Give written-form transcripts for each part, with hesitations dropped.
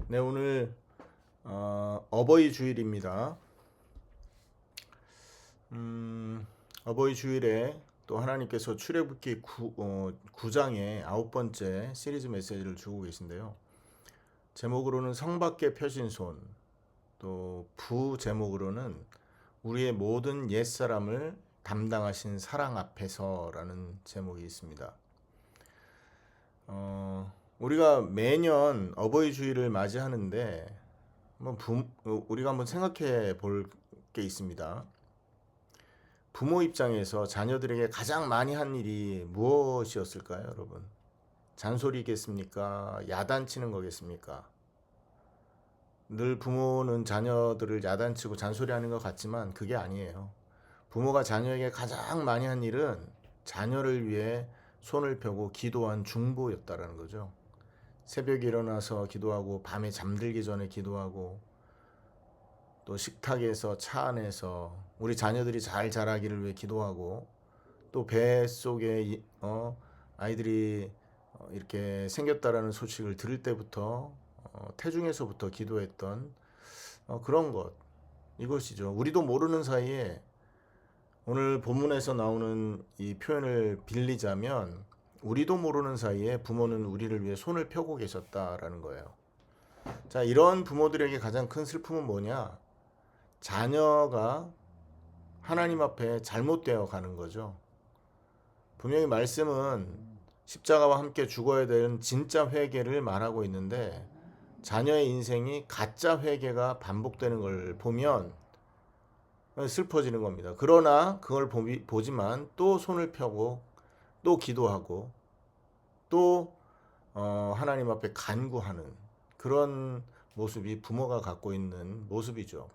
네, 오늘 어버이 주일입니다. 어버이 주일에 또 하나님께서 출애굽기 9장의 9번째 시리즈 메시지를 주고 계신데요. 제목으로는 성밖에 펴신 손, 또 부제목으로는 우리의 모든 옛사람을 담당하신 사랑 앞에서라는 제목이 있습니다. 우리가 매년 어버이 주일을 맞이하는데 우리가 한번 생각해 볼 게 있습니다. 부모 입장에서 자녀들에게 가장 많이 한 일이 무엇이었을까요, 여러분? 잔소리겠습니까? 야단치는 거겠습니까? 늘 부모는 자녀들을 야단치고 잔소리하는 것 같지만 그게 아니에요. 부모가 자녀에게 가장 많이 한 일은 자녀를 위해 손을 펴고 기도한 중보였다라는 거죠. 새벽에 일어나서 기도하고 밤에 잠들기 전에 기도하고 또 식탁에서 차 안에서 우리 자녀들이 잘 자라기를 위해 기도하고 또 뱃속에 아이들이 이렇게 생겼다라는 소식을 들을 때부터 태중에서부터 기도했던 그런 것, 이것이죠. 우리도 모르는 사이에 오늘 본문에서 나오는 이 표현을 빌리자면 우리도 모르는 사이에 부모는 우리를 위해 손을 펴고 계셨다라는 거예요. 자, 이런 부모들에게 가장 큰 슬픔은 뭐냐? 자녀가 하나님 앞에 잘못되어 가는 거죠. 분명히 말씀은 십자가와 함께 죽어야 되는 진짜 회개를 말하고 있는데 자녀의 인생이 가짜 회개가 반복되는 걸 보면 슬퍼지는 겁니다. 그러나 그걸 보지만 또 손을 펴고 또 기도하고 또 하나님 앞에 간구하는 그런 모습이 부모가 갖고 있는 모습이죠.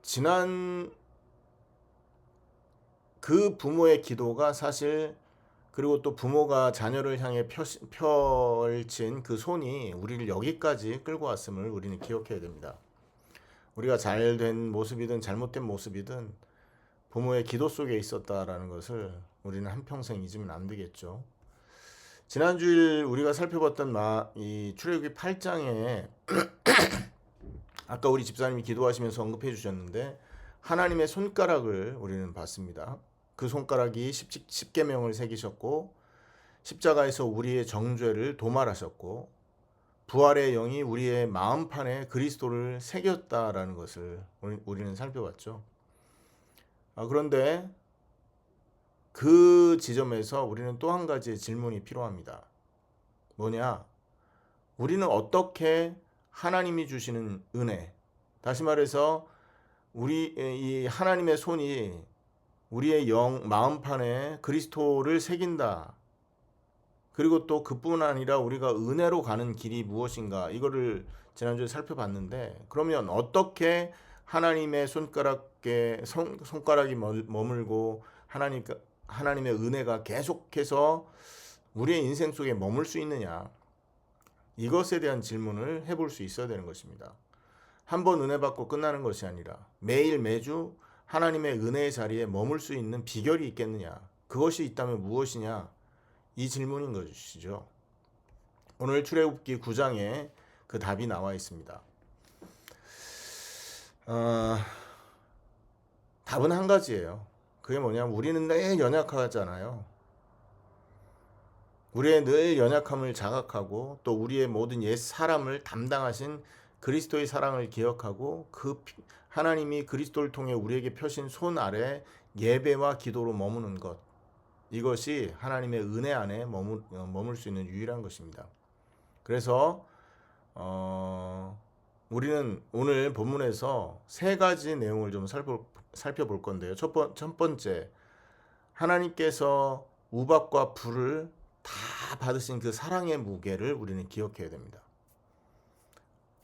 지난 그 부모의 기도가 사실 그리고 또 부모가 자녀를 향해 펼친 그 손이 우리를 여기까지 끌고 왔음을 우리는 기억해야 됩니다. 우리가 잘된 모습이든 잘못된 모습이든 부모의 기도 속에 있었다라는 것을 우리는 한평생 잊으면 안 되겠죠. 지난주일 우리가 살펴봤던 이 출애굽기 8장에 아까 우리 집사님이 기도하시면서 언급해 주셨는데 하나님의 손가락을 우리는 봤습니다. 그 손가락이 십계명을 새기셨고 십자가에서 우리의 정죄를 도말하셨고 부활의 영이 우리의 마음판에 그리스도를 새겼다라는 것을 우리는 살펴봤죠. 그런데 그 지점에서 우리는 또 한 가지의 질문이 필요합니다. 뭐냐? 우리는 어떻게 하나님이 주시는 은혜, 다시 말해서 우리 이 하나님의 손이 우리의 마음판에 그리스도를 새긴다. 그리고 또 그뿐 아니라 우리가 은혜로 가는 길이 무엇인가 이거를 지난주에 살펴봤는데 그러면 어떻게 하나님의 손가락이 머물고 하나님의 은혜가 계속해서 우리의 인생 속에 머물 수 있느냐 이것에 대한 질문을 해볼 수 있어야 되는 것입니다. 한 번 은혜 받고 끝나는 것이 아니라 매일 매주 하나님의 은혜의 자리에 머물 수 있는 비결이 있겠느냐 그것이 있다면 무엇이냐 이 질문인 것이죠. 오늘 출애굽기 9장에 그 답이 나와 있습니다. 답은 한 가지예요. 그게 뭐냐면 우리는 늘 연약하잖아요. 우리의 늘 연약함을 자각하고 또 우리의 모든 옛 사람을 담당하신 그리스도의 사랑을 기억하고 그 하나님이 그리스도를 통해 우리에게 펴신 손 아래 예배와 기도로 머무는 것, 이것이 하나님의 은혜 안에 머물 수 있는 유일한 것입니다. 그래서 우리는 오늘 본문에서 세 가지 내용을 좀 살펴볼 건데요. 첫 번째, 하나님께서 우박과 불을 다 받으신 그 사랑의 무게를 우리는 기억해야 됩니다.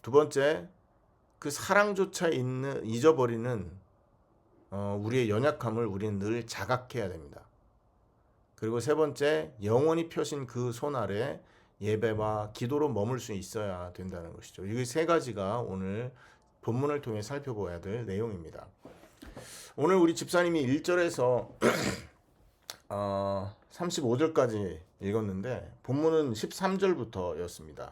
두 번째, 그 사랑조차 잊어버리는 우리의 연약함을 우리는 늘 자각해야 됩니다. 그리고 세 번째, 영원히 펴신 그 손 아래 예배와 기도로 머물 수 있어야 된다는 것이죠. 이 세 가지가 오늘 본문을 통해 살펴봐야 될 내용입니다. 오늘 우리 집사님이 1절에서 35절까지 읽었는데 본문은 13절부터였습니다.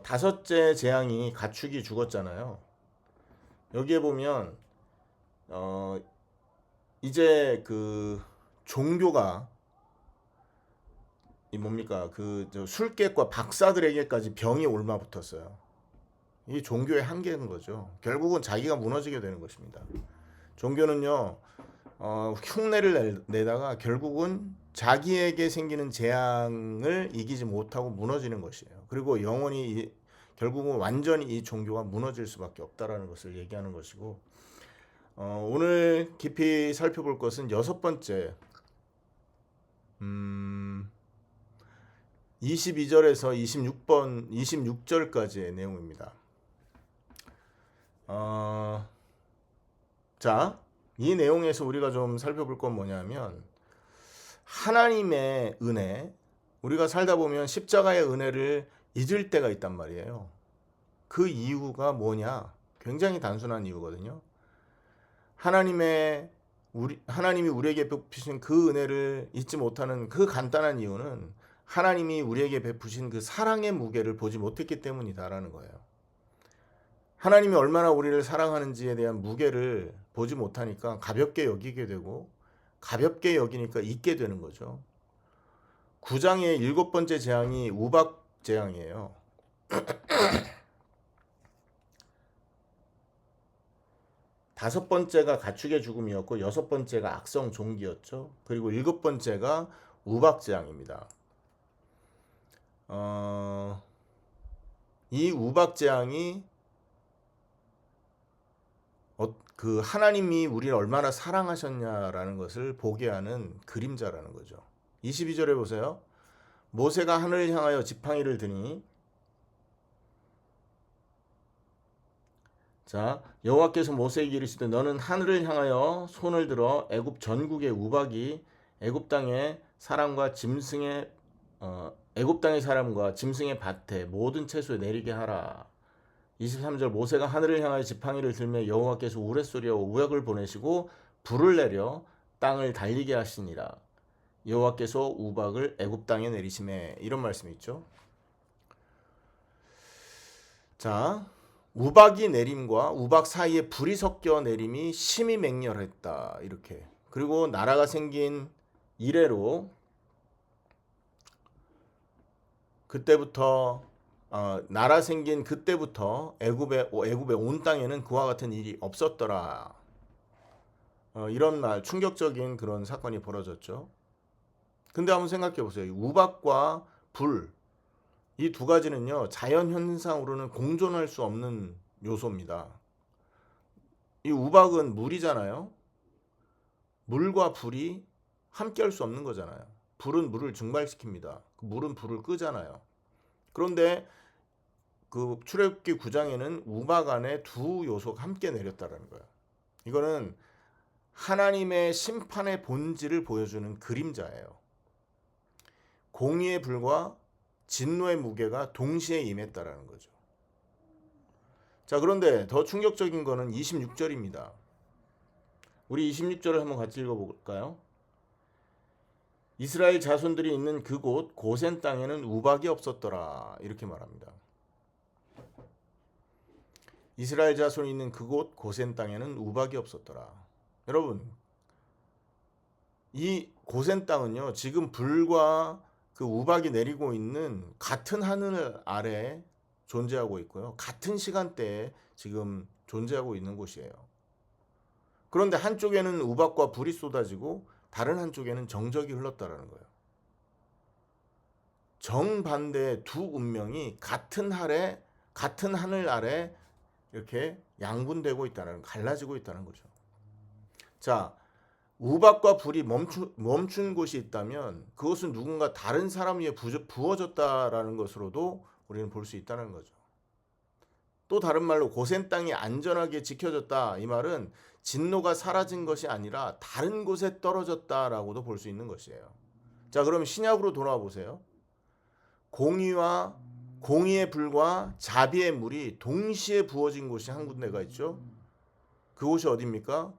다섯째 재앙이 가축이 죽었잖아요. 여기에 보면 이제 그 종교가 이 뭡니까 저 술객과 박사들에게까지 병이 옮아붙었어요. 이 종교의 한계인 거죠. 결국은 자기가 무너지게 되는 것입니다. 종교는요 흉내를 내다가 결국은 자기에게 생기는 재앙을 이기지 못하고 무너지는 것이에요. 그리고 영원히 결국은 완전히 이 종교가 무너질 수밖에 없다라는 것을 얘기하는 것이고, 오늘 깊이 살펴볼 것은 여섯 번째 22절에서 26절까지의 내용입니다. 자, 이 내용에서 우리가 좀 살펴볼 건 뭐냐면 하나님의 은혜, 우리가 살다 보면 십자가의 은혜를 잊을 때가 있단 말이에요. 그 이유가 뭐냐? 굉장히 단순한 이유거든요. 하나님이 우리에게 베푸신 그 은혜를 잊지 못하는 그 간단한 이유는 하나님이 우리에게 베푸신 그 사랑의 무게를 보지 못했기 때문이다라는 거예요. 하나님이 얼마나 우리를 사랑하는지에 대한 무게를 보지 못하니까 가볍게 여기게 되고, 가볍게 여기니까 잊게 되는 거죠. 9장의 7번째 재앙이 우박 재앙이에요. 다섯 번째가 가축의 죽음이었고, 여섯 번째가 악성 종기였죠. 그리고 일곱 번째가 우박 재앙입니다. 이 우박 재앙이 그 하나님이 우리를 얼마나 사랑하셨냐라는 것을 보게 하는 그림자라는 거죠. 22절에 보세요. 모세가 하늘을 향하여 지팡이를 드니, 자, 여호와께서 모세에게 이르시되 너는 하늘을 향하여 손을 들어 애굽 전국의 우박이 애굽 땅의 사람과 짐승의 밭에 모든 채소에 내리게 하라. 23절 모세가 하늘을 향하여 지팡이를 들매 여호와께서 우레소리와 우역을 보내시고 불을 내려 땅을 달리게 하시니라. 여호와께서 우박을 애굽 땅에 내리시매. 이런 말씀이 있죠. 자, 우박이 내림과 우박 사이에 불이 섞여 내림이 심히 맹렬했다. 이렇게. 그리고 나라가 생긴 이래로 그때부터 나라 생긴 그때부터 애굽의 온 땅에는 그와 같은 일이 없었더라. 이런 말, 충격적인 그런 사건이 벌어졌죠. 근데 한번 생각해 보세요. 우박과 불, 이 두 가지는요 자연 현상으로는 공존할 수 없는 요소입니다. 이 우박은 물이잖아요. 물과 불이 함께 할 수 없는 거잖아요. 불은 물을 증발시킵니다. 물은 불을 끄잖아요. 그런데 그 출애굽기 9장에는 우박 안에 두 요소가 함께 내렸다라는 거예요. 이거는 하나님의 심판의 본질을 보여주는 그림자예요. 공의의 불과 진노의 무게가 동시에 임했다라는 거죠. 자, 그런데 더 충격적인 거는 26절입니다. 우리 26절을 한번 같이 읽어볼까요? 이스라엘 자손들이 있는 그곳 고센 땅에는 우박이 없었더라. 이렇게 말합니다. 이스라엘 자손이 있는 그곳 고센 땅에는 우박이 없었더라. 여러분, 이 고센 땅은요 지금 불과 그 우박이 내리고 있는 같은 하늘 아래 존재하고 있고요, 같은 시간대에 지금 존재하고 있는 곳이에요. 그런데 한쪽에는 우박과 불이 쏟아지고 다른 한쪽에는 정적이 흘렀다라는 거예요. 정반대의 두 운명이 같은 하늘 아래 이렇게 양분되고 있다는, 갈라지고 있다는 거죠. 자, 우박과 불이 멈춘 곳이 있다면 그것은 누군가 다른 사람 위에 부어졌다라는 것으로도 우리는 볼 수 있다는 거죠. 또 다른 말로 고센 땅이 안전하게 지켜졌다, 이 말은 진노가 사라진 것이 아니라 다른 곳에 떨어졌다라고도 볼 수 있는 것이에요. 자, 그럼 신약으로 돌아와 보세요. 공의의 불과 자비의 물이 동시에 부어진 곳이 한 군데가 있죠. 그곳이 어디입니까?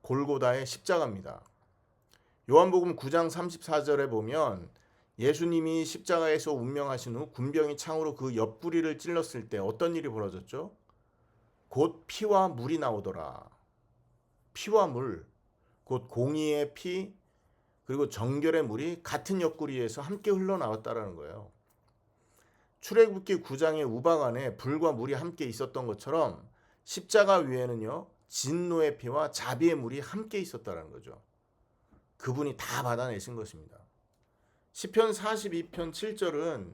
골고다의 십자가입니다. 요한복음 9장 34절에 보면 예수님이 십자가에서 운명하신 후 군병이 창으로 그 옆구리를 찔렀을 때 어떤 일이 벌어졌죠? 곧 피와 물이 나오더라. 피와 물, 곧 공의의 피, 그리고 정결의 물이 같은 옆구리에서 함께 흘러나왔다라는 거예요. 출애굽기 9장의 우박 안에 불과 물이 함께 있었던 것처럼 십자가 위에는요, 진노의 피와 자비의 물이 함께 있었다라는 거죠. 그분이 다 받아내신 것입니다. 시편 42편 7절은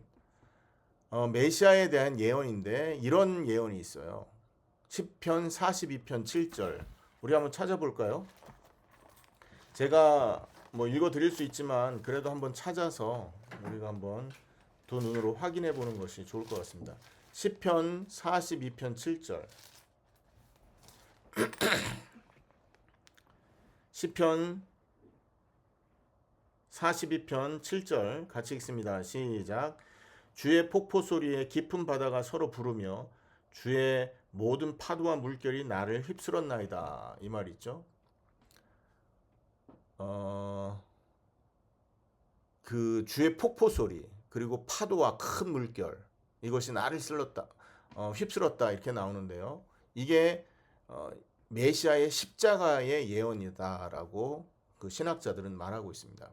메시아에 대한 예언인데 이런 예언이 있어요. 시편 42편 7절 우리 한번 찾아볼까요? 제가 뭐 읽어 드릴 수 있지만 그래도 한번 찾아서 우리가 한번 두 눈으로 확인해 보는 것이 좋을 것 같습니다. 시편 42편 7절 시편 42편 7절 같이 읽습니다. 시작. 주의 폭포 소리에 깊은 바다가 서로 부르며 주의 모든 파도와 물결이 나를 휩쓸었나이다. 이 말이 있죠. 그 주의 폭포 소리 그리고 파도와 큰 물결 이것이 나를 휩쓸었다 이렇게 나오는데요. 이게 메시아의 십자가의 예언이다라고 그 신학자들은 말하고 있습니다.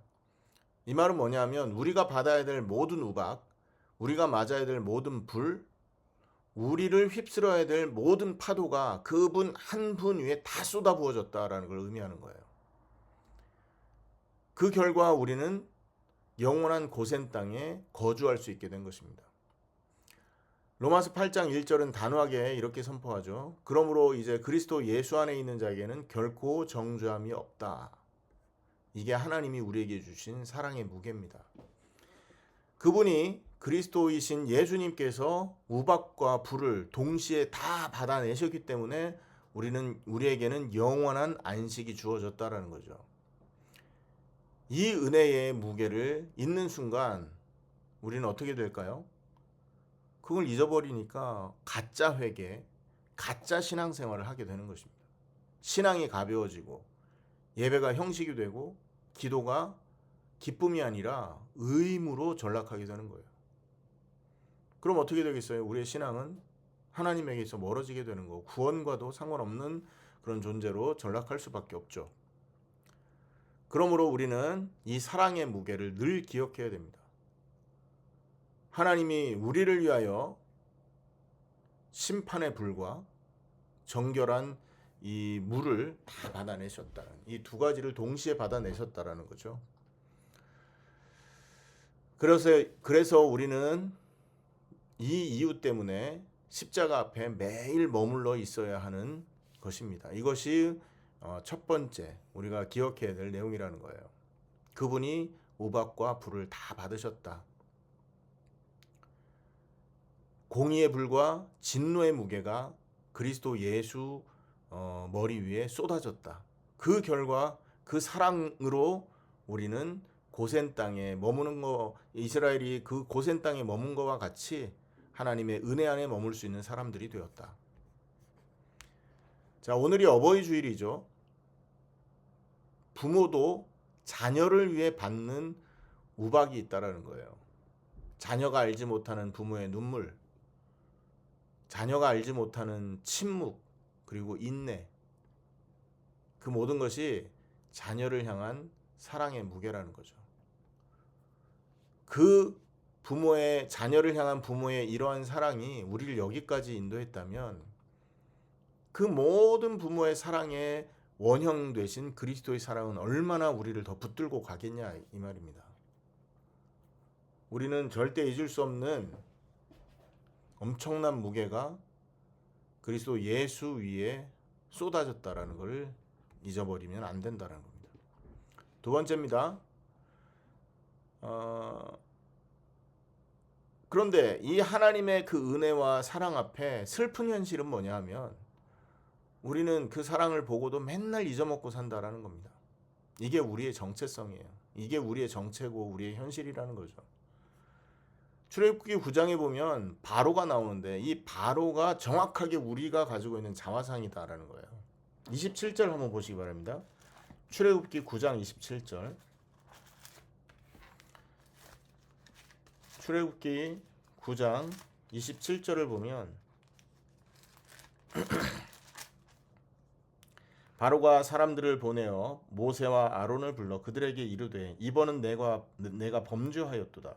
이 말은 뭐냐면 우리가 받아야 될 모든 우박, 우리가 맞아야 될 모든 불, 우리를 휩쓸어야 될 모든 파도가 그분 한 분 위에 다 쏟아부어졌다라는 걸 의미하는 거예요. 그 결과 우리는 영원한 고센 땅에 거주할 수 있게 된 것입니다. 로마서 8장 1절은 단호하게 이렇게 선포하죠. 그러므로 이제 그리스도 예수 안에 있는 자에게는 결코 정죄함이 없다. 이게 하나님이 우리에게 주신 사랑의 무게입니다. 그분이 그리스도이신 예수님께서 우박과 불을 동시에 다 받아내셨기 때문에 우리에게는 영원한 안식이 주어졌다라는 거죠. 이 은혜의 무게를 잊는 순간 우리는 어떻게 될까요? 그걸 잊어버리니까 가짜 회개, 가짜 신앙생활을 하게 되는 것입니다. 신앙이 가벼워지고 예배가 형식이 되고 기도가 기쁨이 아니라 의무로 전락하게 되는 거예요. 그럼 어떻게 되겠어요? 우리의 신앙은 하나님에게서 멀어지게 되는 거고 구원과도 상관없는 그런 존재로 전락할 수밖에 없죠. 그러므로 우리는 이 사랑의 무게를 늘 기억해야 됩니다. 하나님이 우리를 위하여 심판의 불과 정결한 이 물을 다 받아내셨다는 이 두 가지를 동시에 받아내셨다라는 거죠. 그래서 우리는 이 이유 때문에 십자가 앞에 매일 머물러 있어야 하는 것입니다. 이것이 첫 번째 우리가 기억해야 될 내용이라는 거예요. 그분이 우박과 불을 다 받으셨다. 공의의 불과 진노의 무게가 그리스도 예수 머리 위에 쏟아졌다. 그 결과 그 사랑으로 우리는 고센 땅에 머무는 거, 이스라엘이 그 고센 땅에 머문 것과 같이 하나님의 은혜 안에 머물 수 있는 사람들이 되었다. 자, 오늘이 어버이 주일이죠. 부모도 자녀를 위해 받는 우박이 있다라는 거예요. 자녀가 알지 못하는 부모의 눈물, 자녀가 알지 못하는 침묵, 그리고 인내. 그 모든 것이 자녀를 향한 사랑의 무게라는 거죠. 그 자녀를 향한 부모의 이러한 사랑이 우리를 여기까지 인도했다면 그 모든 부모의 사랑의 원형 되신 그리스도의 사랑은 얼마나 우리를 더 붙들고 가겠냐 이 말입니다. 우리는 절대 잊을 수 없는 엄청난 무게가 그리스도 예수 위에 쏟아졌다라는 것을 잊어버리면 안 된다는 겁니다. 두 번째입니다. 그런데 이 하나님의 그 은혜와 사랑 앞에 슬픈 현실은 뭐냐 하면 우리는 그 사랑을 보고도 맨날 잊어먹고 산다라는 겁니다. 이게 우리의 정체성이에요. 이게 우리의 정체고 우리의 현실이라는 거죠. 출애굽기 9장에 보면 바로가 나오는데 이 바로가 정확하게 우리가 가지고 있는 자화상이다라는 거예요. 27절 한번 보시기 바랍니다. 출애굽기 9장 27절 출애굽기 9장 27절을 보면 바로가 사람들을 보내어 모세와 아론을 불러 그들에게 이르되 이번은 내가 범죄하였도다.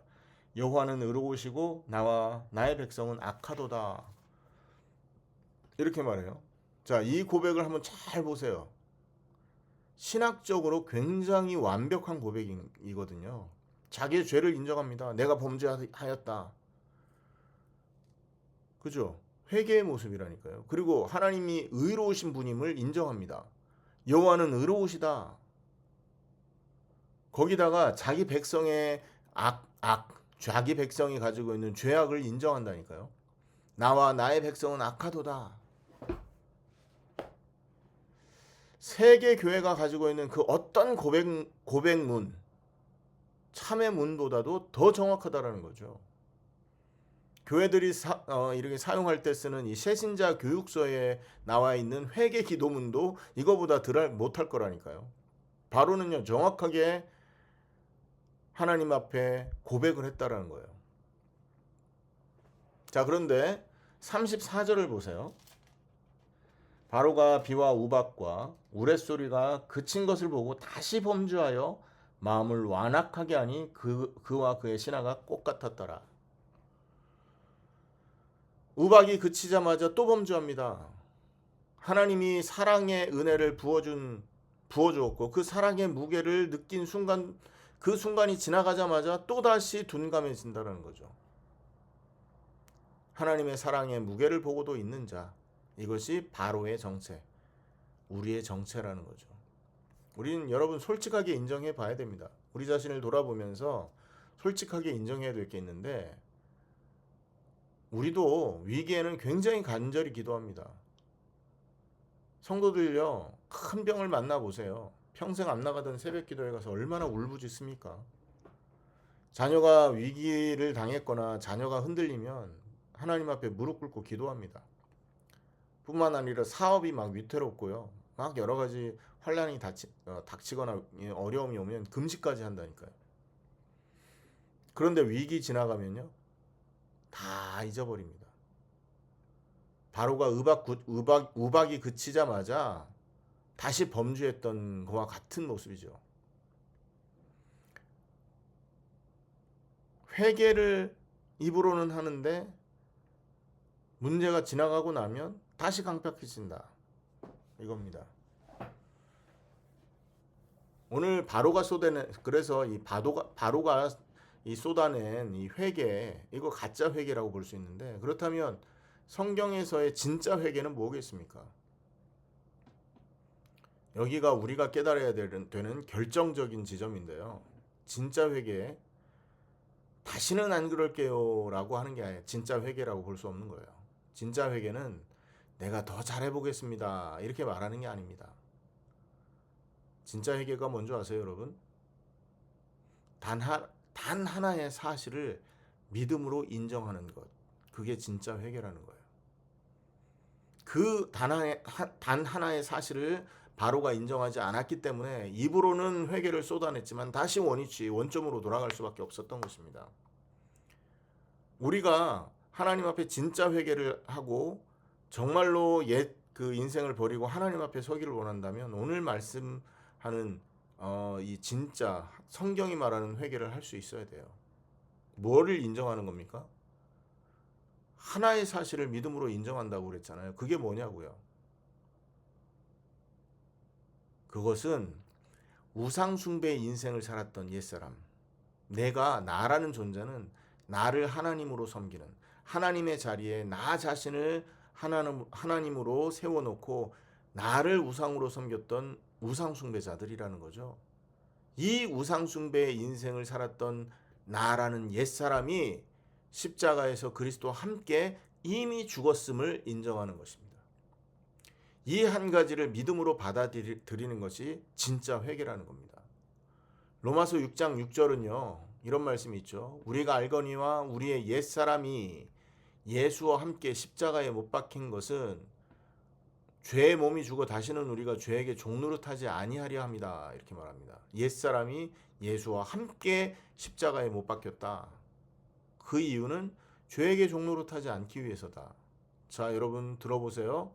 여호와는 의로우시고 나와 나의 백성은 악하도다. 이렇게 말해요. 자, 이 고백을 한번 잘 보세요. 신학적으로 굉장히 완벽한 고백이거든요. 자기의 죄를 인정합니다. 내가 범죄하였다. 그죠? 회개의 모습이라니까요. 그리고 하나님이 의로우신 분임을 인정합니다. 여호와는 의로우시다. 거기다가 자기 백성의 자기 백성이 가지고 있는 죄악을 인정한다니까요. 나와 나의 백성은 악하도다. 세계 교회가 가지고 있는 그 어떤 고백문, 참회문보다도 더 정확하다라는 거죠. 교회들이 이렇게 사용할 때 쓰는 이 새신자 교육서에 나와 있는 회개 기도문도 이거보다 덜 못할 거라니까요. 바로는요, 정확하게 하나님 앞에 고백을 했다라는 거예요. 자, 그런데 34절을 보세요. 바로가 비와 우박과 우레소리가 그친 것을 보고 다시 범죄하여 마음을 완악하게 하니 그와 그의 신하가 꽃 같았더라. 우박이 그치자마자 또 범죄합니다. 하나님이 사랑의 은혜를 부어주었고 그 사랑의 무게를 느낀 순간, 그 순간이 지나가자마자 또다시 둔감해진다는 거죠. 하나님의 사랑의 무게를 보고도 있는 자, 이것이 바로의 정체, 우리의 정체라는 거죠. 우리는 여러분 솔직하게 인정해 봐야 됩니다. 우리 자신을 돌아보면서 솔직하게 인정해야 될 게 있는데, 우리도 위기에는 굉장히 간절히 기도합니다. 성도들요, 큰 병을 만나보세요. 평생 안 나가던 새벽 기도에 가서 얼마나 울부짖습니까? 자녀가 위기를 당했거나 자녀가 흔들리면 하나님 앞에 무릎 꿇고 기도합니다. 뿐만 아니라 사업이 막 위태롭고요. 막 여러 가지 환란이 닥치거나 어려움이 오면 금식까지 한다니까요. 그런데 위기 지나가면요, 다 잊어버립니다. 바로가 우박이 그치자마자 다시 범죄했던 것과 같은 모습이죠. 회개를 입으로는 하는데 문제가 지나가고 나면 다시 강팍해진다. 이겁니다. 오늘 바로가 쏟아낸, 그래서 이 바로가 이 쏟아낸 이 회개, 이거 가짜 회개라고 볼 수 있는데, 그렇다면 성경에서의 진짜 회개는 뭐겠습니까? 여기가 우리가 깨달아야 되는 결정적인 지점인데요. 진짜 회개, 다시는 안 그럴게요 라고 하는 게 아니라 진짜 회개라고 볼 수 없는 거예요. 진짜 회개는 내가 더 잘해보겠습니다 이렇게 말하는 게 아닙니다. 진짜 회개가 뭔지 아세요, 여러분? 단 하나의 사실을 믿음으로 인정하는 것, 그게 진짜 회개라는 거예요. 그 단 하나의 사실을 바로가 인정하지 않았기 때문에 입으로는 회개를 쏟아냈지만 다시 원점으로 돌아갈 수밖에 없었던 것입니다. 우리가 하나님 앞에 진짜 회개를 하고 정말로 그 인생을 버리고 하나님 앞에 서기를 원한다면 오늘 말씀하는 이 진짜 성경이 말하는 회개를 할 수 있어야 돼요. 뭐를 인정하는 겁니까? 하나의 사실을 믿음으로 인정한다고 그랬잖아요. 그게 뭐냐고요? 그것은 우상숭배의 인생을 살았던 옛사람, 나라는 존재는 나를 하나님으로 섬기는, 하나님의 자리에 나 자신을 하나님으로 세워놓고 나를 우상으로 섬겼던 우상숭배자들이라는 거죠. 이 우상숭배의 인생을 살았던 나라는 옛사람이 십자가에서 그리스도와 함께 이미 죽었음을 인정하는 것입니다. 이 한 가지를 믿음으로 받아들이는 것이 진짜 회개라는 겁니다. 로마서 6장 6절은요, 이런 말씀이 있죠. 우리가 알거니와 우리의 옛사람이 예수와 함께 십자가에 못 박힌 것은 죄의 몸이 죽어 다시는 우리가 죄에게 종노릇하지 아니하려 합니다. 이렇게 말합니다. 옛사람이 예수와 함께 십자가에 못 박혔다. 그 이유는 죄에게 종로로 타지 않기 위해서다. 자, 여러분 들어보세요.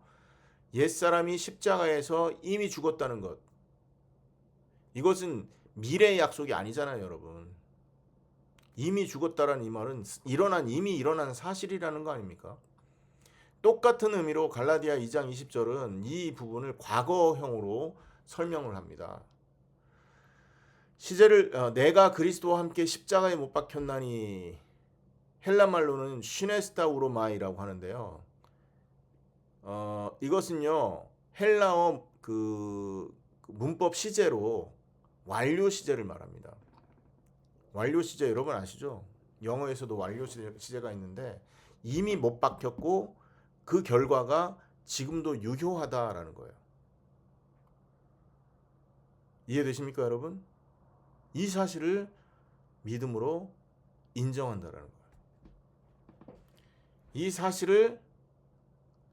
옛사람이 십자가에서 이미 죽었다는 것. 이것은 미래의 약속이 아니잖아요, 여러분. 이미 죽었다라는 이 말은 이미 일어난 사실이라는 거 아닙니까? 똑같은 의미로 갈라디아 2장 20절은 이 부분을 과거형으로 설명을 합니다. 시제를 내가 그리스도와 함께 십자가에 못 박혔나니, 헬라말로는 시네스타우로마이라고 하는데요. 이것은요 헬라어 그 문법 시제로 완료 시제를 말합니다. 완료 시제 여러분 아시죠? 영어에서도 완료 시제가 있는데 이미 못 박혔고 그 결과가 지금도 유효하다라는 거예요. 이해되십니까, 여러분? 이 사실을 믿음으로 인정한다라는 거예요. 이 사실을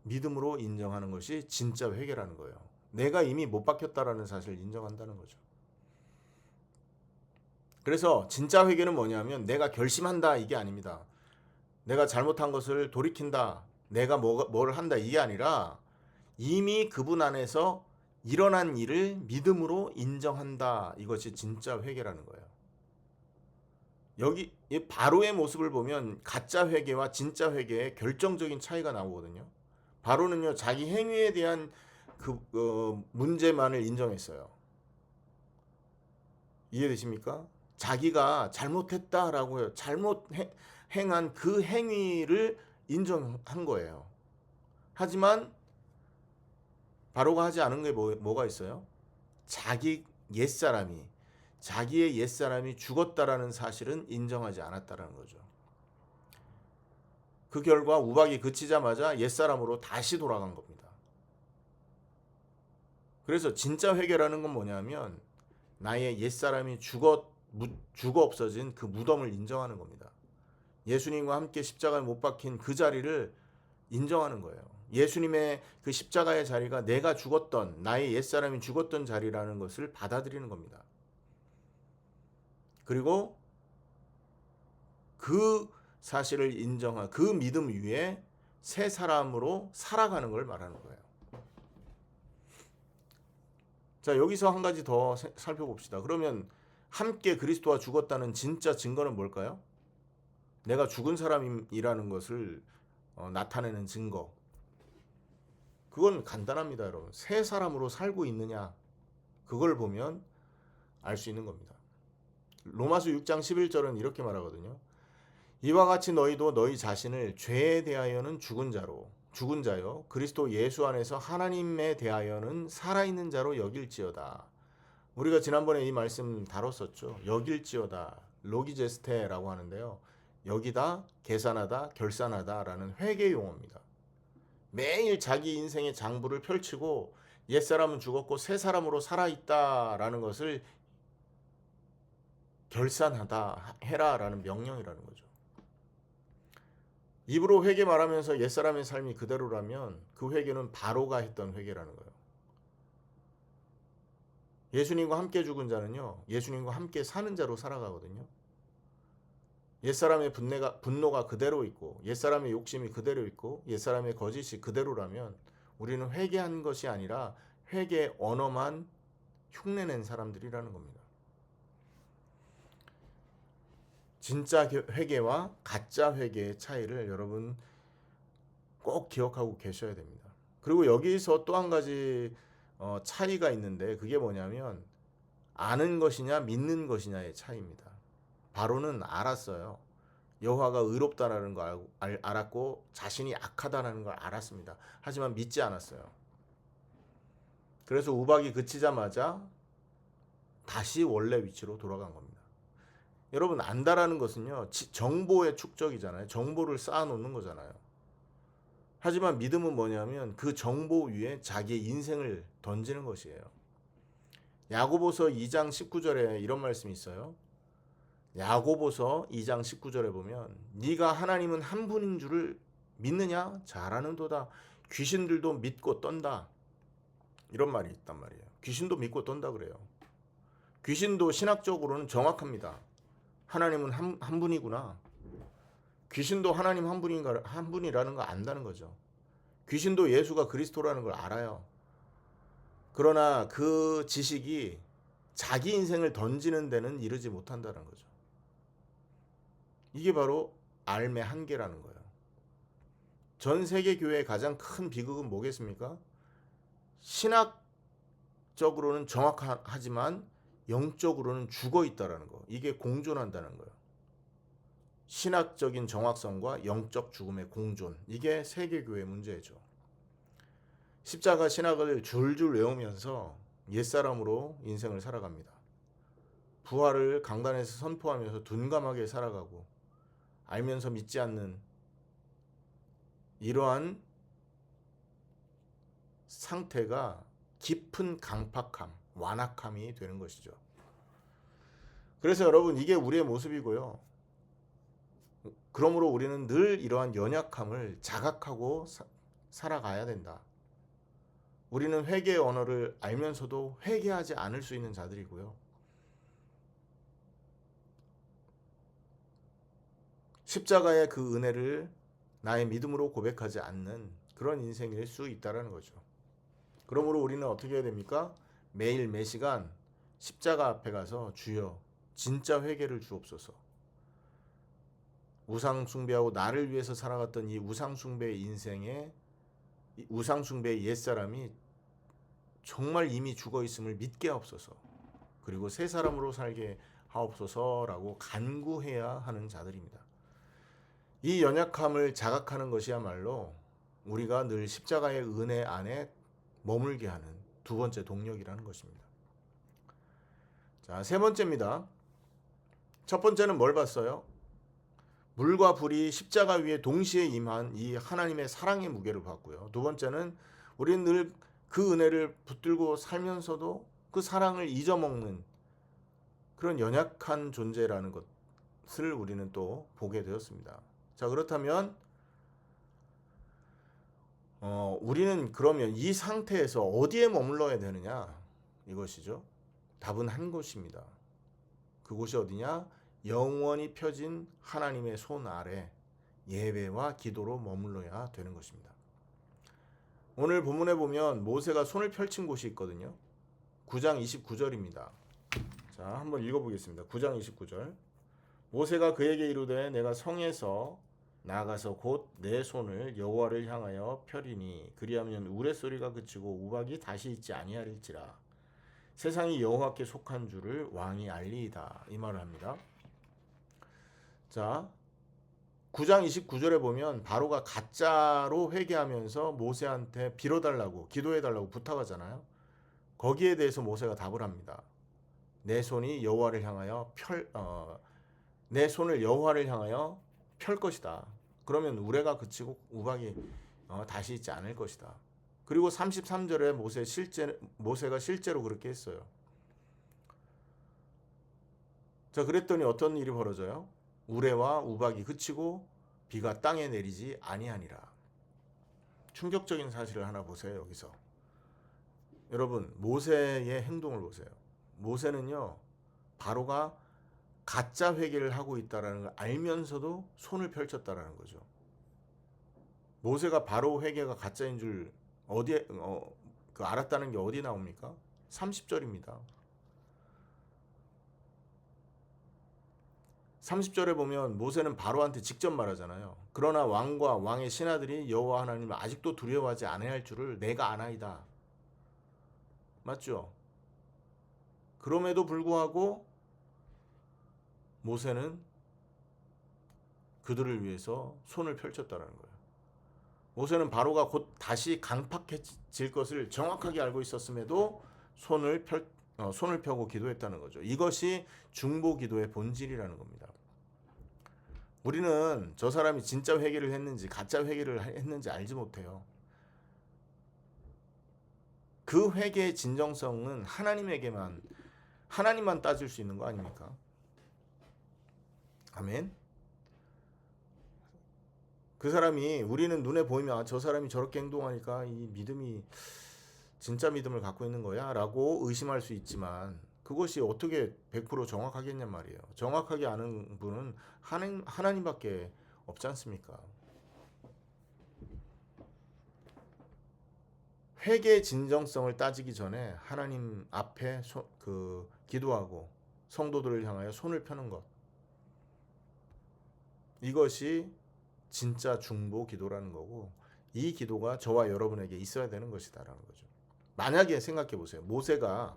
믿음으로 인정하는 것이 진짜 회개라는 거예요. 내가 이미 못 박혔다라는 사실을 인정한다는 거죠. 그래서 진짜 회개는 뭐냐면 내가 결심한다 이게 아닙니다. 내가 잘못한 것을 돌이킨다, 내가 뭘 한다 이게 아니라 이미 그분 안에서 일어난 일을 믿음으로 인정한다. 이것이 진짜 회개라는 거예요. 여기 바로의 모습을 보면 가짜 회개와 진짜 회개의 결정적인 차이가 나오거든요. 바로는요 자기 행위에 대한 문제만을 인정했어요. 이해되십니까? 자기가 잘못했다라고 해요. 행한 그 행위를 인정한 거예요. 하지만 바로가 하지 않은 게 뭐가 있어요? 자기의 옛사람이 죽었다라는 사실은 인정하지 않았다라는 거죠. 그 결과 우박이 그치자마자 옛사람으로 다시 돌아간 겁니다. 그래서 진짜 회개라는 건 뭐냐면 나의 옛사람이 죽어 없어진 그 무덤을 인정하는 겁니다. 예수님과 함께 십자가에 못 박힌 그 자리를 인정하는 거예요. 예수님의 그 십자가의 자리가 내가 죽었던, 나의 옛사람이 죽었던 자리라는 것을 받아들이는 겁니다. 그리고 그 사실을 인정한 그 믿음 위에 새 사람으로 살아가는 걸 말하는 거예요. 자, 여기서 한 가지 더 살펴봅시다. 그러면 함께 그리스도와 죽었다는 진짜 증거는 뭘까요? 내가 죽은 사람이라는 것을 나타내는 증거. 그건 간단합니다, 여러분. 새 사람으로 살고 있느냐, 그걸 보면 알 수 있는 겁니다. 로마서 6장 11절은 이렇게 말하거든요. 이와 같이 너희도 너희 자신을 죄에 대하여는 죽은 자요 그리스도 예수 안에서 하나님에 대하여는 살아있는 자로 여길지어다. 우리가 지난번에 이 말씀 다뤘었죠. 여길지어다, 로기제스테라고 하는데요. 여기다, 계산하다, 결산하다라는 회개 용어입니다. 매일 자기 인생의 장부를 펼치고 옛사람은 죽었고 새 사람으로 살아있다라는 것을 결산하다 해라라는 명령이라는 거죠. 입으로 회개 말하면서 옛사람의 삶이 그대로라면 그 회개는 바로가 했던 회개라는 거예요. 예수님과 함께 죽은 자는요, 예수님과 함께 사는 자로 살아가거든요. 옛사람의 분노가 그대로 있고, 옛사람의 욕심이 그대로 있고, 옛사람의 거짓이 그대로라면 우리는 회개한 것이 아니라 회개 언어만 흉내낸 사람들이라는 겁니다. 진짜 회개와 가짜 회개의 차이를 여러분 꼭 기억하고 계셔야 됩니다. 그리고 여기서 또 한 가지 차이가 있는데 그게 뭐냐면 아는 것이냐 믿는 것이냐의 차이입니다. 바로는 알았어요. 여호와가 의롭다라는 걸 알았고 자신이 악하다라는 걸 알았습니다. 하지만 믿지 않았어요. 그래서 우박이 그치자마자 다시 원래 위치로 돌아간 겁니다. 여러분, 안다라는 것은요 정보의 축적이잖아요. 정보를 쌓아놓는 거잖아요. 하지만 믿음은 뭐냐면 그 정보 위에 자기의 인생을 던지는 것이에요. 야고보서 2장 19절에 이런 말씀이 있어요. 야고보서 2장 19절에 보면 네가 하나님은 한 분인 줄을 믿느냐? 잘 아는도다. 귀신들도 믿고 떤다. 이런 말이 있단 말이에요. 귀신도 믿고 떤다 그래요. 귀신도 신학적으로는 정확합니다. 하나님은 한 분이구나. 귀신도 하나님 한 분이라는 걸 안다는 거죠. 귀신도 예수가 그리스도라는 걸 알아요. 그러나 그 지식이 자기 인생을 던지는 데는 이르지 못한다는 거죠. 이게 바로 알의 한계라는 거예요. 전 세계 교회의 가장 큰 비극은 뭐겠습니까? 신학적으로는 정확하지만 영적으로는 죽어 있다라는 거. 이게 공존한다는 거예요. 신학적인 정확성과 영적 죽음의 공존. 이게 세계 교회의 문제죠. 십자가 신학을 줄줄 외우면서 옛사람으로 인생을 살아갑니다. 부활을 강단에서 선포하면서 둔감하게 살아가고 알면서 믿지 않는 이러한 상태가 깊은 강팍함, 완악함이 되는 것이죠. 그래서 여러분 이게 우리의 모습이고요. 그러므로 우리는 늘 이러한 연약함을 자각하고 살아가야 된다. 우리는 회개의 언어를 알면서도 회개하지 않을 수 있는 자들이고요. 십자가의 그 은혜를 나의 믿음으로 고백하지 않는 그런 인생일 수 있다는 거죠. 그러므로 우리는 어떻게 해야 됩니까? 매일 매시간 십자가 앞에 가서 주여 진짜 회개를 주옵소서. 우상숭배하고 나를 위해서 살아갔던 이 우상숭배의 인생에 우상숭배의 옛사람이 정말 이미 죽어 있음을 믿게 하옵소서. 그리고 새 사람으로 살게 하옵소서라고 간구해야 하는 자들입니다. 이 연약함을 자각하는 것이야말로 우리가 늘 십자가의 은혜 안에 머물게 하는 두 번째 동력이라는 것입니다. 자, 세 번째입니다. 첫 번째는 뭘 봤어요? 물과 불이 십자가 위에 동시에 임한 이 하나님의 사랑의 무게를 봤고요. 두 번째는 우리는 늘 그 은혜를 붙들고 살면서도 그 사랑을 잊어먹는 그런 연약한 존재라는 것을 우리는 또 보게 되었습니다. 자, 그렇다면 우리는 그러면 이 상태에서 어디에 머물러야 되느냐? 이것이죠. 답은 한 곳입니다. 그곳이 어디냐? 영원히 펴진 하나님의 손 아래 예배와 기도로 머물러야 되는 것입니다. 오늘 본문에 보면 모세가 손을 펼친 곳이 있거든요. 9장 29절입니다. 자, 한번 읽어보겠습니다. 9장 29절. 모세가 그에게 이르되 내가 성에서 나아가서 곧 내 손을 여호와를 향하여 펴리니 그리하면 우레소리가 그치고 우박이 다시 있지 아니하릴지라. 세상이 여호와께 속한 줄을 왕이 알리이다. 이 말을 합니다. 자, 9장 29절에 보면 바로가 가짜로 회개하면서 모세한테 빌어달라고 기도해달라고 부탁하잖아요. 거기에 대해서 모세가 답을 합니다. 내 손이 여호와를 향하여 내 손을 여호와를 향하여 펼 것이다. 그러면 우레가 그치고 우박이 다시 있지 않을 것이다. 그리고 33절에 모세가 실제로 그렇게 했어요. 자, 그랬더니 어떤 일이 벌어져요? 우레와 우박이 그치고 비가 땅에 내리지 아니하니라. 충격적인 사실을 하나 보세요. 여기서 여러분 모세의 행동을 보세요. 모세는요 바로가 가짜 회개를 하고 있다라는 걸 알면서도 손을 펼쳤다라는 거죠. 모세가 바로 회개가 가짜인 줄 어디에 알았다는 게 어디 나옵니까? 30절입니다. 30절에 보면 모세는 바로한테 직접 말하잖아요. 그러나 왕과 왕의 신하들이 여호와 하나님을 아직도 두려워하지 아니할 줄을 내가 아나이다. 맞죠? 그럼에도 불구하고 모세는 그들을 위해서 손을 펼쳤다는 거예요. 모세는 바로가 곧 다시 강팍해질 것을 정확하게 알고 있었음에도 손을 펴고 기도했다는 거죠. 이것이 중보 기도의 본질이라는 겁니다. 우리는 저 사람이 진짜 회개를 했는지 가짜 회개를 했는지 알지 못해요. 그 회개의 진정성은 하나님만 따질 수 있는 거 아닙니까? 아멘. 그 사람이 우리는 눈에 보이면 저 사람이 저렇게 행동하니까 이 믿음이 진짜 믿음을 갖고 있는 거야 라고 의심할 수 있지만 그것이 어떻게 100% 정확하겠냔 말이에요. 정확하게 아는 분은 하나님밖에 없지 않습니까? 회개의 진정성을 따지기 전에 하나님 앞에 기도하고 성도들을 향하여 손을 펴는 것, 이것이 진짜 중보 기도라는 거고, 이 기도가 저와 여러분에게 있어야 되는 것이다라는 거죠. 만약에 생각해 보세요. 모세가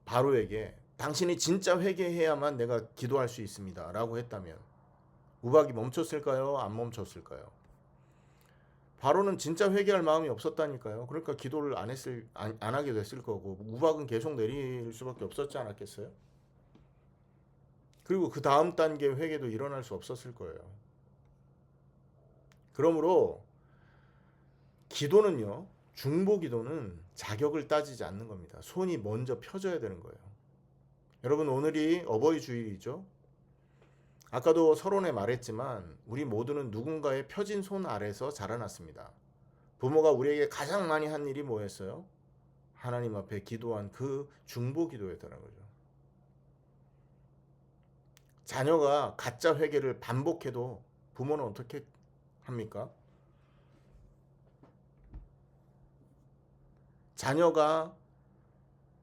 바로에게 당신이 진짜 회개해야만 내가 기도할 수 있습니다 라고 했다면 우박이 멈췄을까요? 안 멈췄을까요? 바로는 진짜 회개할 마음이 없었다니까요. 그러니까 기도를 안 하게 됐을 거고, 우박은 계속 내릴 수밖에 없었지 않았겠어요? 그리고 그 다음 단계 회개도 일어날 수 없었을 거예요. 그러므로 기도는요, 중보 기도는 자격을 따지지 않는 겁니다. 손이 먼저 펴져야 되는 거예요. 여러분, 오늘이 어버이 주일이죠. 아까도 서론에 말했지만 우리 모두는 누군가의 펴진 손 아래서 자라났습니다. 부모가 우리에게 가장 많이 한 일이 뭐였어요? 하나님 앞에 기도한 그 중보 기도였다는 거죠. 자녀가 가짜 회개를 반복해도 부모는 어떻게 합니까? 자녀가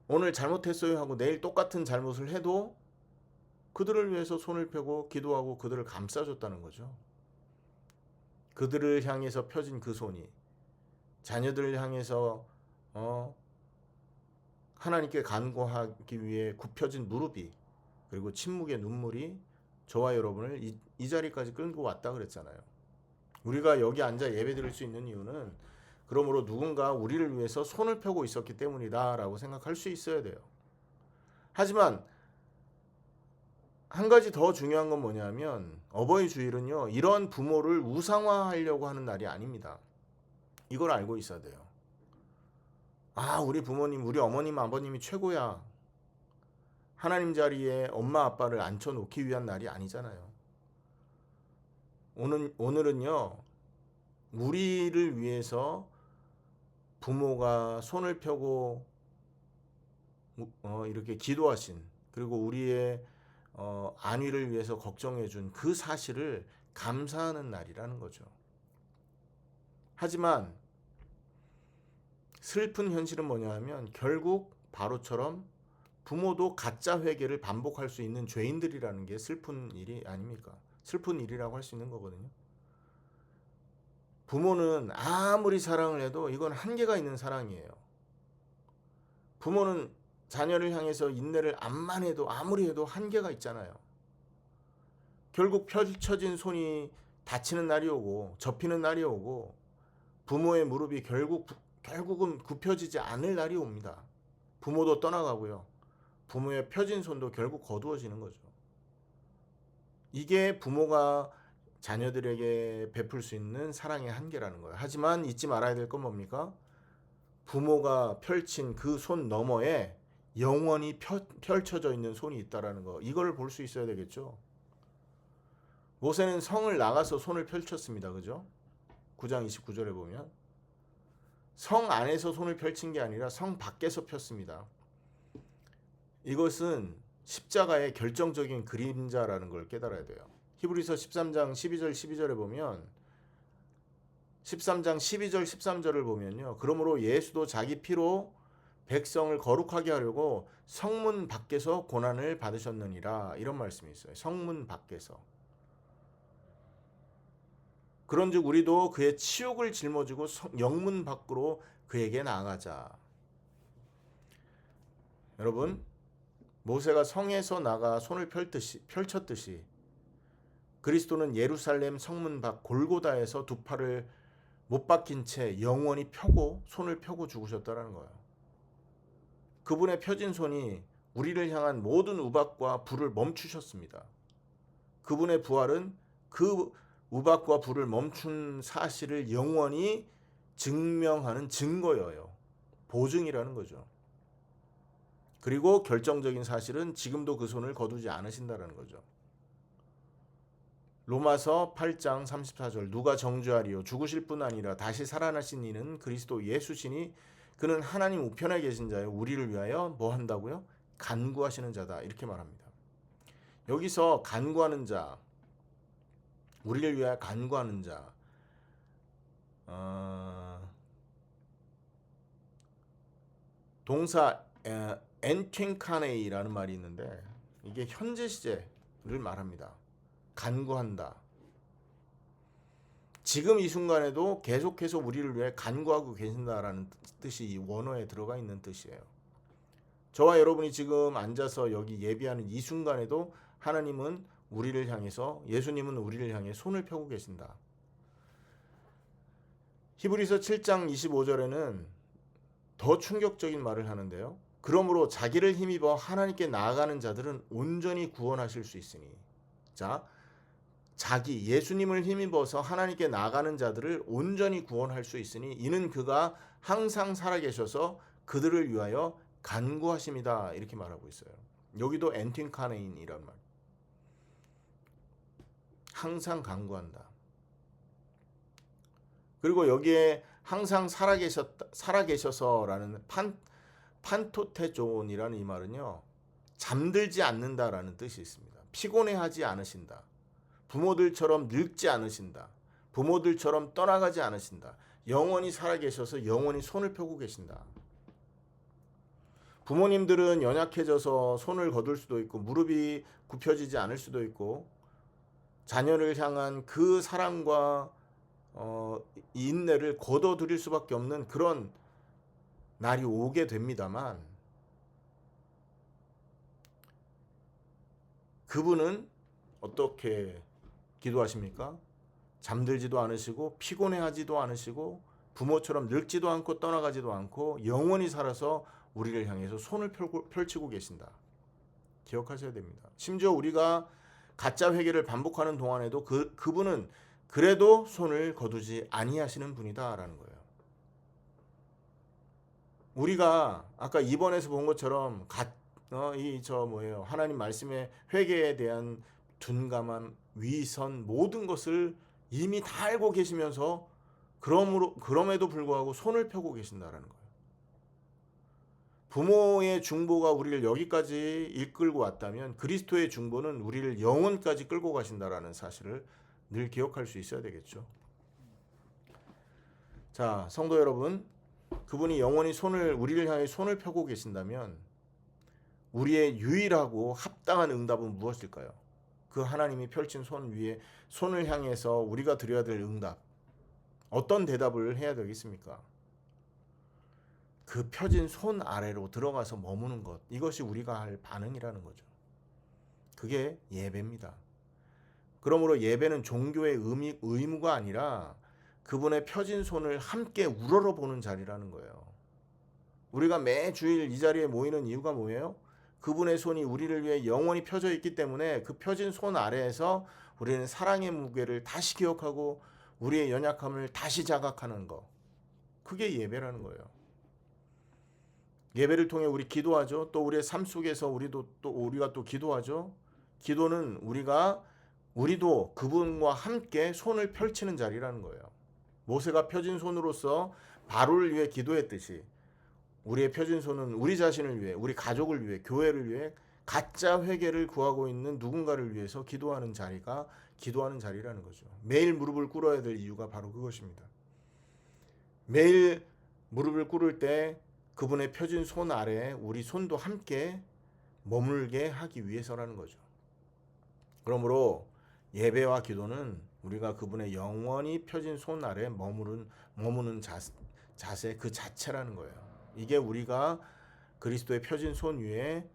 오늘 잘못했어요 하고 내일 똑같은 잘못을 해도 그들을 위해서 손을 펴고 기도하고 그들을 감싸줬다는 거죠. 그들을 향해서 펴진 그 손이, 자녀들을 향해서 하나님께 간구하기 위해 굽혀진 무릎이, 그리고 침묵의 눈물이 저와 여러분을 이 자리까지 끌고 왔다 그랬잖아요. 우리가 여기 앉아 예배드릴 수 있는 이유는 그러므로 누군가 우리를 위해서 손을 펴고 있었기 때문이다 라고 생각할 수 있어야 돼요. 하지만 한 가지 더 중요한 건 뭐냐면, 어버이 주일은요, 이런 부모를 우상화하려고 하는 날이 아닙니다. 이걸 알고 있어야 돼요. 아, 우리 부모님, 우리 어머님, 아버님이 최고야. 하나님 자리에 엄마 아빠를 앉혀놓기 위한 날이 아니잖아요. 오늘은요, 우리를 위해서 부모가 손을 펴고 이렇게 기도하신, 그리고 우리의 안위를 위해서 걱정해준 그 사실을 감사하는 날이라는 거죠. 하지만 슬픈 현실은 뭐냐 하면, 결국 바로처럼 부모도 가짜 회개를 반복할 수 있는 죄인들이라는 게 슬픈 일이 아닙니까? 슬픈 일이라고 할 수 있는 거거든요. 부모는 아무리 사랑을 해도 이건 한계가 있는 사랑이에요. 부모는 자녀를 향해서 인내를 암만 해도 아무리 해도 한계가 있잖아요. 결국 펼쳐진 손이 다치는 날이 오고 접히는 날이 오고 부모의 무릎이 결국은 굽혀지지 않을 날이 옵니다. 부모도 떠나가고요. 부모의 펴진 손도 결국 거두어지는 거죠. 이게 부모가 자녀들에게 베풀 수 있는 사랑의 한계라는 거예요. 하지만 잊지 말아야 될 건 뭡니까? 부모가 펼친 그 손 너머에 영원히 펼쳐져 있는 손이 있다라는 거, 이걸 볼 수 있어야 되겠죠. 모세는 성을 나가서 손을 펼쳤습니다. 그죠? 9장 29절에 보면 성 안에서 손을 펼친 게 아니라 성 밖에서 폈습니다. 이것은 십자가의 결정적인 그림자라는 걸 깨달아야 돼요. 히브리서 13장 12절 12절에 보면 13장 12절 13절을 보면요, 그러므로 예수도 자기 피로 백성을 거룩하게 하려고 성문 밖에서 고난을 받으셨느니라, 이런 말씀이 있어요. 성문 밖에서. 그런즉 우리도 그의 치욕을 짊어지고 영문 밖으로 그에게 나아가자. 여러분, 모세가 성에서 나가 손을 펼쳤듯이 그리스도는 예루살렘 성문 밖 골고다에서 두 팔을 못 박힌 채 영원히 펴고 손을 펴고 죽으셨다라는 거예요. 그분의 펴진 손이 우리를 향한 모든 우박과 불을 멈추셨습니다. 그분의 부활은 그 우박과 불을 멈춘 사실을 영원히 증명하는 증거예요. 보증이라는 거죠. 그리고 결정적인 사실은 지금도 그 손을 거두지 않으신다는 거죠. 로마서 8장 34절, 누가 정죄하리요? 죽으실 뿐 아니라 다시 살아나신 이는 그리스도 예수시니 그는 하나님 우편에 계신 자요 우리를 위하여 뭐 한다고요? 간구하시는 자다, 이렇게 말합니다. 여기서 간구하는 자, 우리를 위하여 간구하는 자. 동사 엔팅카네이라는 말이 있는데 이게 현재 시제를 말합니다. 간구한다. 지금 이 순간에도 계속해서 우리를 위해 간구하고 계신다라는 뜻이 이 원어에 들어가 있는 뜻이에요. 저와 여러분이 지금 앉아서 여기 예비하는 이 순간에도 하나님은 우리를 향해서, 예수님은 우리를 향해 손을 펴고 계신다. 히브리서 7장 25절에는 더 충격적인 말을 하는데요. 그러므로 자기를 힘입어 하나님께 나아가는 자들은 온전히 구원하실 수 있으니. 자, 예수님을 힘입어서 하나님께 나아가는 자들을 온전히 구원할 수 있으니 이는 그가 항상 살아계셔서 그들을 위하여 간구하심이다. 이렇게 말하고 있어요. 여기도 엔팅카네인이란 말. 항상 간구한다. 그리고 여기에 항상 살아계셔서라는 판토테존이라는 이 말은요, 잠들지 않는다라는 뜻이 있습니다. 피곤해하지 않으신다. 부모들처럼 늙지 않으신다. 부모들처럼 떠나가지 않으신다. 영원히 살아계셔서 영원히 손을 펴고 계신다. 부모님들은 연약해져서 손을 거둘 수도 있고 무릎이 굽혀지지 않을 수도 있고 자녀를 향한 그 사랑과 인내를 거둬들일 수밖에 없는 그런 날이 오게 됩니다만 그분은 어떻게 기도하십니까? 잠들지도 않으시고 피곤해하지도 않으시고 부모처럼 늙지도 않고 떠나가지도 않고 영원히 살아서 우리를 향해서 손을 펼치고 계신다. 기억하셔야 됩니다. 심지어 우리가 가짜 회개를 반복하는 동안에도 그분은 그래도 손을 거두지 아니하시는 분이다라는 거예요. 우리가 아까 2번에서 본 것처럼 하나님 말씀의 회개에 대한 둔감함, 위선 모든 것을 이미 다 알고 계시면서 그럼에도 불구하고 손을 펴고 계신다라는 거예요. 부모의 중보가 우리를 여기까지 이끌고 왔다면 그리스도의 중보는 우리를 영원까지 끌고 가신다라는 사실을 늘 기억할 수 있어야 되겠죠. 자, 성도 여러분, 그분이 영원히 우리를 향해 손을 펴고 계신다면 우리의 유일하고 합당한 응답은 무엇일까요? 그 하나님이 펼친 손 위에 손을 향해서 우리가 드려야 될 응답, 어떤 대답을 해야 되겠습니까? 그 펴진 손 아래로 들어가서 머무는 것, 이것이 우리가 할 반응이라는 거죠. 그게 예배입니다. 그러므로 예배는 종교의 의무가 아니라 그분의 펴진 손을 함께 우러러보는 자리라는 거예요. 우리가 매 주일 이 자리에 모이는 이유가 뭐예요? 그분의 손이 우리를 위해 영원히 펴져 있기 때문에 그 펴진 손 아래에서 우리는 사랑의 무게를 다시 기억하고 우리의 연약함을 다시 자각하는 거. 그게 예배라는 거예요. 예배를 통해 우리 기도하죠. 또 우리의 삶 속에서 우리가 또 기도하죠. 기도는 우리도 그분과 함께 손을 펼치는 자리라는 거예요. 모세가 펴진 손으로서 바로를 위해 기도했듯이 우리의 펴진 손은 우리 자신을 위해, 우리 가족을 위해, 교회를 위해 가짜 회개를 구하고 있는 누군가를 위해서 기도하는 자리라는 거죠. 매일 무릎을 꿇어야 될 이유가 바로 그것입니다. 매일 무릎을 꿇을 때 그분의 펴진 손 아래에 우리 손도 함께 머물게 하기 위해서라는 거죠. 그러므로 예배와 기도는 우리가 그분의 영원히 펴진 손 아래 머무는 자세 그 자체라는 거예요. 이게 우리가 그리스도의 펴진 손 위에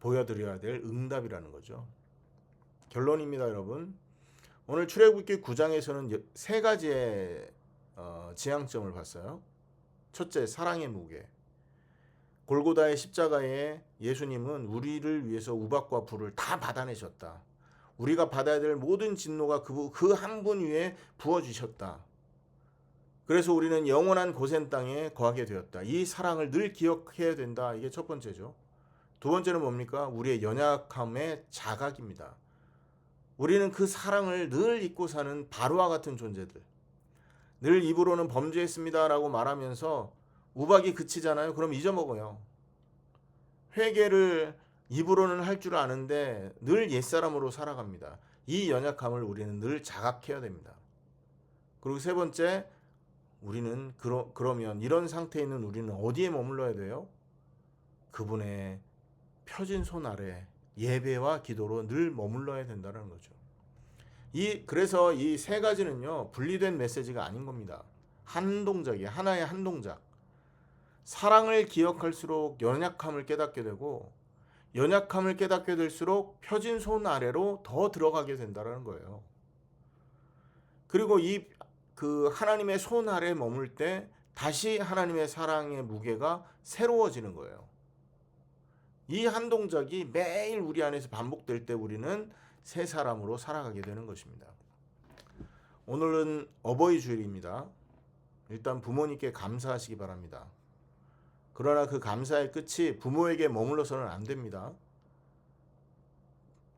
보여드려야 될 응답이라는 거죠. 결론입니다, 여러분. 오늘 출애굽기 9장에서는 세 가지의 지향점을 봤어요. 첫째, 사랑의 무게. 골고다의 십자가에 예수님은 우리를 위해서 우박과 불을 다 받아내셨다. 우리가 받아야 될 모든 진노가 그 한 분 위에 부어주셨다. 그래서 우리는 영원한 고센 땅에 거하게 되었다. 이 사랑을 늘 기억해야 된다. 이게 첫 번째죠. 두 번째는 뭡니까? 우리의 연약함의 자각입니다. 우리는 그 사랑을 늘 잊고 사는 바로와 같은 존재들. 늘 입으로는 범죄했습니다라고 말하면서 우박이 그치잖아요. 그럼 잊어먹어요. 회개를 입으로는 할 줄 아는데 늘 옛사람으로 살아갑니다. 이 연약함을 우리는 늘 자각해야 됩니다. 그리고 세 번째, 우리는 그러면 이런 상태에 있는 우리는 어디에 머물러야 돼요? 그분의 펴진 손 아래 예배와 기도로 늘 머물러야 된다는 거죠. 그래서 이 세 가지는요, 분리된 메시지가 아닌 겁니다. 한 동작이에요. 하나의 한 동작. 사랑을 기억할수록 연약함을 깨닫게 되고, 연약함을 깨닫게 될수록 펴진 손 아래로 더 들어가게 된다는 거예요. 그리고 그 하나님의 손 아래에 머물 때 다시 하나님의 사랑의 무게가 새로워지는 거예요. 이 한 동작이 매일 우리 안에서 반복될 때 우리는 새 사람으로 살아가게 되는 것입니다. 오늘은 어버이 주일입니다. 일단 부모님께 감사하시기 바랍니다. 그러나 그 감사의 끝이 부모에게 머물러서는 안 됩니다.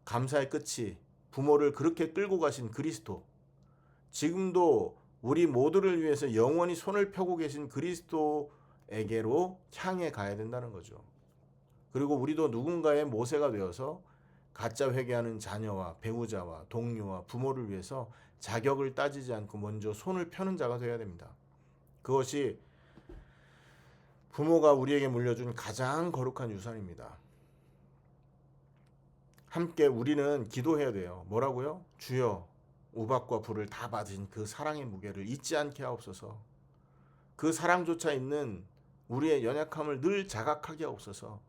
감사의 끝이 부모를 그렇게 끌고 가신 그리스도, 지금도 우리 모두를 위해서 영원히 손을 펴고 계신 그리스도에게로 향해 가야 된다는 거죠. 그리고 우리도 누군가의 모세가 되어서 가짜 회개하는 자녀와 배우자와 동료와 부모를 위해서 자격을 따지지 않고 먼저 손을 펴는 자가 되어야 됩니다. 그것이 부모가 우리에게 물려준 가장 거룩한 유산입니다. 함께 우리는 기도해야 돼요. 뭐라고요? 주여, 우박과 불을 다 받으신 그 사랑의 무게를 잊지 않게 하옵소서. 그 사랑조차 있는 우리의 연약함을 늘 자각하게 하옵소서.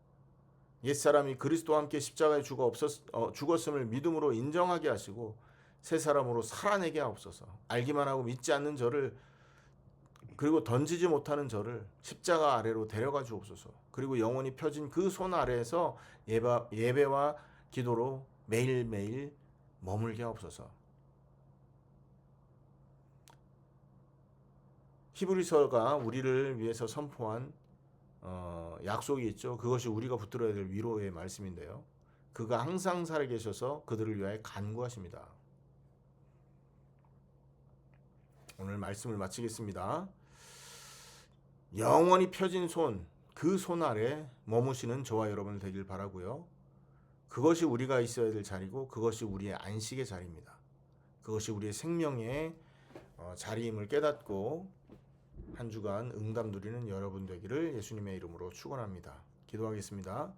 옛사람이 그리스도와 함께 십자가에 죽었음을 믿음으로 인정하게 하시고 새 사람으로 살아내게 하옵소서. 알기만 하고 믿지 않는 저를, 그리고 던지지 못하는 저를 십자가 아래로 데려가 주옵소서. 그리고 영원히 펴진 그 손 아래에서 예배와 기도로 매일매일 머물게 하옵소서. 히브리서가 우리를 위해서 선포한 약속이 있죠. 그것이 우리가 붙들어야 될 위로의 말씀인데요. 그가 항상 살아계셔서 그들을 위하여 간구하십니다. 오늘 말씀을 마치겠습니다. 영원히 펴진 손, 그 손 아래 머무시는 저와 여러분 되길 바라고요. 그것이 우리가 있어야 될 자리고 그것이 우리의 안식의 자리입니다. 그것이 우리의 생명의 자리임을 깨닫고 한 주간 응답 누리는 여러분 되기를 예수님의 이름으로 축원합니다. 기도하겠습니다.